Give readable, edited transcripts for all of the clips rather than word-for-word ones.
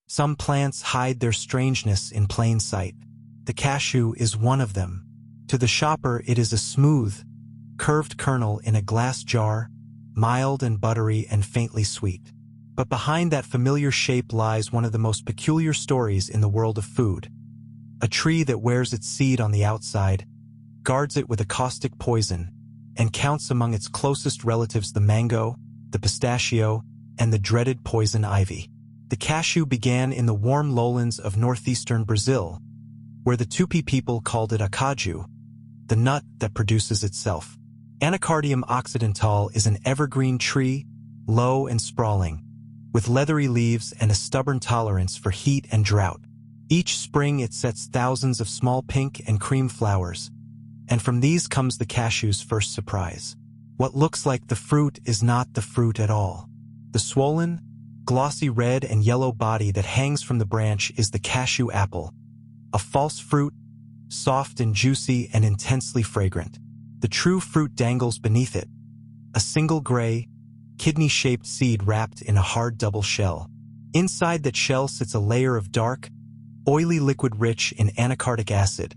Some plants hide their strangeness in plain sight. The cashew is one of them. To the shopper, it is a smooth, curved kernel in a glass jar, mild and buttery and faintly sweet. But behind that familiar shape lies one of the most peculiar stories in the world of food. A tree that wears its seed on the outside, guards it with a caustic poison, and counts among its closest relatives the mango, the pistachio, and the dreaded poison ivy. The cashew began in the warm lowlands of northeastern Brazil, where the Tupi people called it a cashew, the nut that produces itself. Anacardium occidental is an evergreen tree, low and sprawling, with leathery leaves and a stubborn tolerance for heat and drought. Each spring it sets thousands of small pink and cream flowers, and from these comes the cashew's first surprise. What looks like the fruit is not the fruit at all. The swollen, glossy red and yellow body that hangs from the branch is the cashew apple, a false fruit, soft and juicy and intensely fragrant. The true fruit dangles beneath it, a single gray, kidney-shaped seed wrapped in a hard double shell. Inside that shell sits a layer of dark, oily liquid rich in anacardic acid,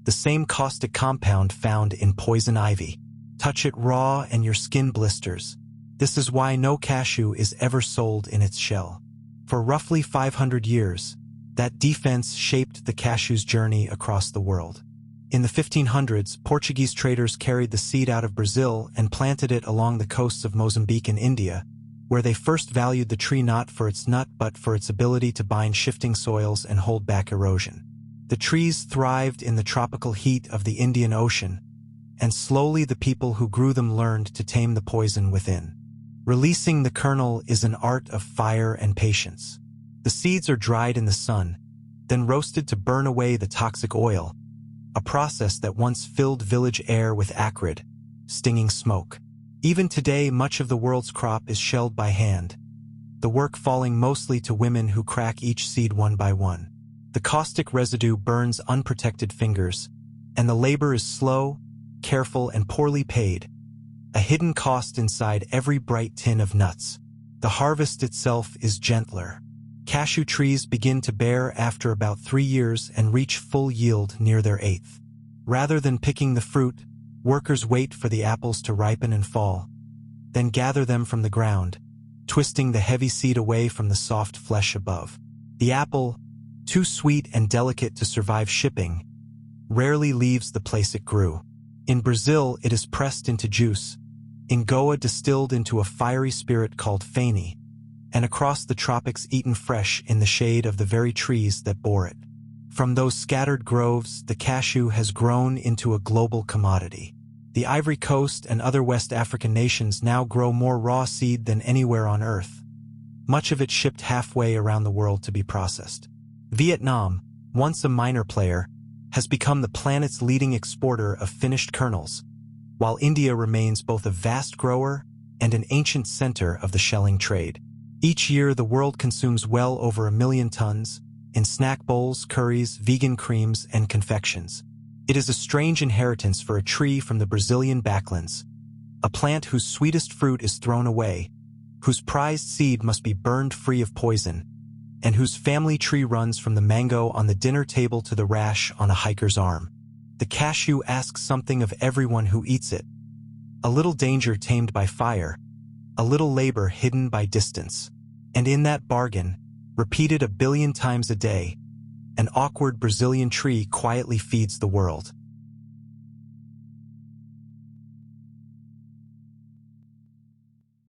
the same caustic compound found in poison ivy. Touch it raw and your skin blisters. This is why no cashew is ever sold in its shell. For roughly 500 years, that defense shaped the cashew's journey across the world. In the 1500s, Portuguese traders carried the seed out of Brazil and planted it along the coasts of Mozambique and India, where they first valued the tree not for its nut but for its ability to bind shifting soils and hold back erosion. The trees thrived in the tropical heat of the Indian Ocean, and slowly the people who grew them learned to tame the poison within. Releasing the kernel is an art of fire and patience. The seeds are dried in the sun, then roasted to burn away the toxic oil, a process that once filled village air with acrid, stinging smoke. Even today, much of the world's crop is shelled by hand, the work falling mostly to women who crack each seed one by one. The caustic residue burns unprotected fingers, and the labor is slow, careful, and poorly paid, a hidden cost inside every bright tin of nuts. The harvest itself is gentler. Cashew trees begin to bear after about 3 years and reach full yield near their 8th. Rather than picking the fruit, workers wait for the apples to ripen and fall, then gather them from the ground, twisting the heavy seed away from the soft flesh above. The apple, too sweet and delicate to survive shipping, rarely leaves the place it grew. In Brazil, it is pressed into juice, in Goa distilled into a fiery spirit called faine, and across the tropics eaten fresh in the shade of the very trees that bore it. From those scattered groves, the cashew has grown into a global commodity. The Ivory Coast and other West African nations now grow more raw seed than anywhere on Earth, much of it shipped halfway around the world to be processed. Vietnam, once a minor player, has become the planet's leading exporter of finished kernels, while India remains both a vast grower and an ancient center of the shelling trade. Each year, the world consumes well over 1 million tons, in snack bowls, curries, vegan creams, and confections. It is a strange inheritance for a tree from the Brazilian backlands, a plant whose sweetest fruit is thrown away, whose prized seed must be burned free of poison, and whose family tree runs from the mango on the dinner table to the rash on a hiker's arm. The cashew asks something of everyone who eats it. A little danger tamed by fire, a little labor hidden by distance. And in that bargain, repeated 1 billion times a day, an awkward Brazilian tree quietly feeds the world.